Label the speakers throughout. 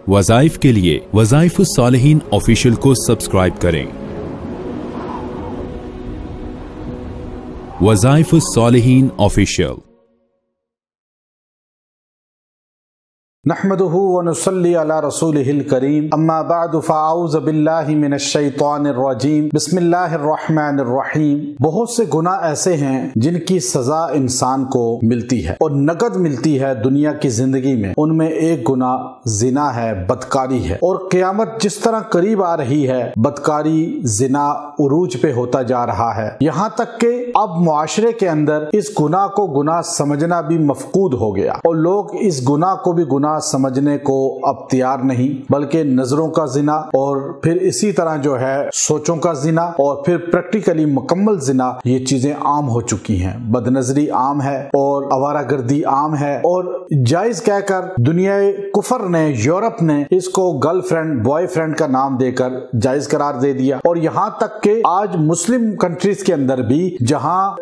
Speaker 1: वज़ाइफ के लिए वज़ाइफ सालिहीन ऑफिशियल को सब्सक्राइब करें। वज़ाइफ सालिहीन ऑफिशियल।
Speaker 2: नहमदुहु व नुसल्ली अला रसूलिहिल करीम, अम्मा बअदु फ़अऊज़ु बिल्लाहि मिनश शैतानिर रजीम, बिस्मिल्लाहिर रहमानिर रहीम। बहुत से गुनाह ऐसे हैं जिनकी सज़ा इंसान को मिलती है और नकद मिलती है दुनिया की जिंदगी में। उनमें एक गुनाह जिना है, बदकारी है, और क़यामत जिस तरह करीब आ रही है, बदकारी जिना उरूज पे होता जा रहा है। यहाँ तक कि अब मुआशरे के अंदर इस गुनाह को गुनाह समझना भी मफकूद हो गया और लोग इस गुनाह को भी गुनाह समझने को अब तैयार नहीं, बल्कि नजरों का जिना और फिर इसी तरह जो है सोचों का जिना और फिर प्रैक्टिकली मुकम्मल जिना, ये चीजें आम हो चुकी हैं। बदनजरी आम है और आवारागर्दी आम है और जायज कहकर दुनिया कुफर ने, यूरोप ने इसको गर्लफ्रेंड बॉयफ्रेंड का नाम देकर जायज करार दे दिया। और यहाँ तक कि आज मुस्लिम कंट्रीज के अंदर भी जहाँ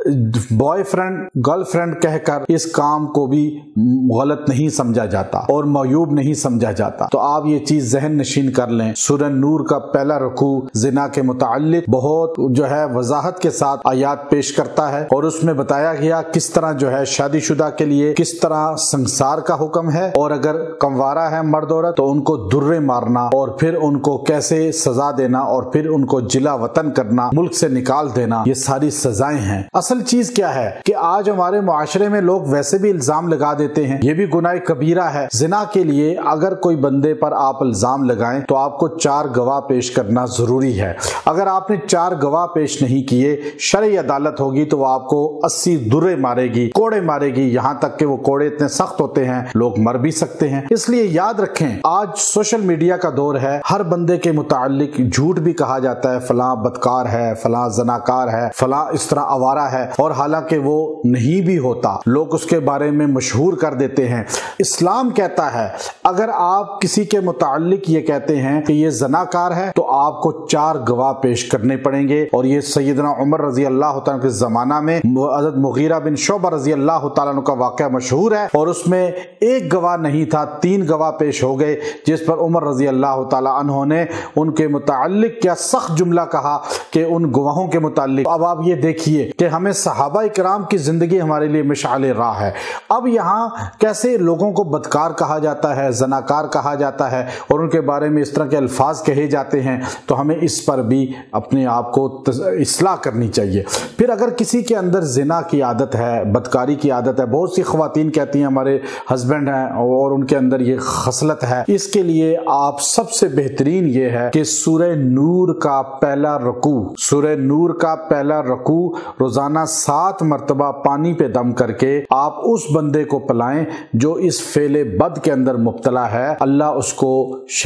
Speaker 2: बॉयफ्रेंड गर्लफ्रेंड कहकर इस काम को भी गलत नहीं समझा जाता और मयूब नहीं समझा जाता। तो आप ये चीज जहन नशीन कर लें। सूरह नूर का पहला रुकू जिना के मुताल्लिक बहुत जो है वजाहत के साथ आयात पेश करता है और उसमें बताया गया किस तरह जो है शादीशुदा के लिए किस तरह संसार का हुक्म है, और अगर कंवारा है मर्द औरत तो उनको दुर्रे मारना और फिर उनको कैसे सजा देना और फिर उनको जिला वतन करना, मुल्क से निकाल देना, ये सारी सजाएं हैं। असल चीज क्या है कि आज हमारे मुआशरे में लोग वैसे भी इल्जाम लगा देते हैं, ये भी गुनाह कबीरा है। जिना के लिए अगर कोई बंदे पर आप इल्जाम लगाएं तो आपको 4 गवाह पेश करना जरूरी है। अगर आपने 4 गवाह पेश नहीं किए, शरई अदालत होगी तो वो आपको 80 दुर्रे मारेगी, कोड़े मारेगी, यहाँ तक कि वो कोड़े इतने सख्त होते हैं लोग मर भी सकते हैं। इसलिए याद रखें, आज सोशल मीडिया का दौर है, हर बंदे के मुतालिक झूठ भी कहा जाता है, फलां बदकार है, फलां जनाकार है, फलां इस तरह आवारा है, और हालांकि वो नहीं भी होता, लोग उसके बारे में मशहूर कर देते हैं। इस्लाम कहता है अगर आप किसी के मुताल्लिक ये कहते हैं कि ये ज़नाकार है तो आपको 4 गवाह पेश करने पड़ेंगे। और ये सैयदना उमर रजी अल्लाह तआला के ज़माना में हज़रत मुगीरा बिन शुअबा रजी अल्लाह तआला अन्हु का वाक़या मशहूर है और उसमें एक गवाह नहीं था, 3 गवाह पेश हो गए, जिस पर उमर रजी अल्लाह तआला अन्हु ने उनके मुताल्लिक क्या सख्त जुमला कहा कि उन गवाहों के मुताल्लिक। अब आप ये देखिए कि हमें सहाबा इकराम की जिंदगी हमारे लिए मिशाल राह है। अब यहाँ कैसे लोगों को बदकार कहा जाता है, जनाकार कहा जाता है और उनके बारे में इस तरह के अल्फाज कहे जाते हैं, तो हमें इस पर भी अपने आप को इस्लाह करनी चाहिए। फिर अगर किसी के अंदर जिना की आदत है, बदकारी की आदत है, बहुत सी ख्वातीन कहती हैं हमारे हस्बैंड हैं और उनके अंदर ये खसलत है, इसके लिए आप सबसे बेहतरीन ये है कि सूरह नूर का पहला रुकू, सूरह नूर का पहला रुकू रोजाना 7 मरतबा पानी पे दम करके आप उस बंदे को पिलाएं जो इस फेले बद के अंदर मुब्तला है। अल्लाह उसको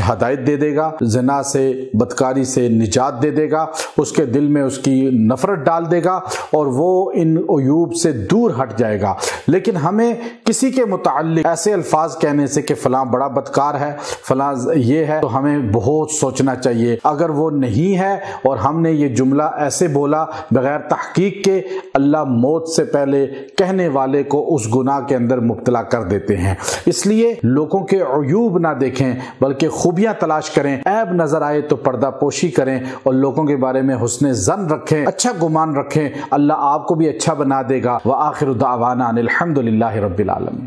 Speaker 2: हिदायत दे देगा, जिना से बदकारी से निजात दे देगा, उसके दिल में उसकी नफरत डाल देगा और वो इन अयूब से दूर हट जाएगा। लेकिन हमें किसी के मुताल्लिक ऐसे अल्फाज कहने से कि फलां बड़ा बदकार है, फलां ये है, तो हमें बहुत सोचना चाहिए। अगर वो नहीं है और हमने ये जुमला ऐसे बोला बगैर तहकीक के, अल्लाह मौत से पहले कहने वाले को उस गुनाह के अंदर मुब्तला कर देते हैं। इसलिए लोगों के अयूब ना देखें बल्कि खूबियां तलाश करें, ऐब नजर आए तो पर्दा पोशी करें और लोगों के बारे में हुस्ने ज़न रखें, अच्छा गुमान रखें। अल्लाह आपको भी अच्छा बना देगा। व आखिरु दावाना अनिल हम्दुलिल्लाहि रब्बिल आलमीन।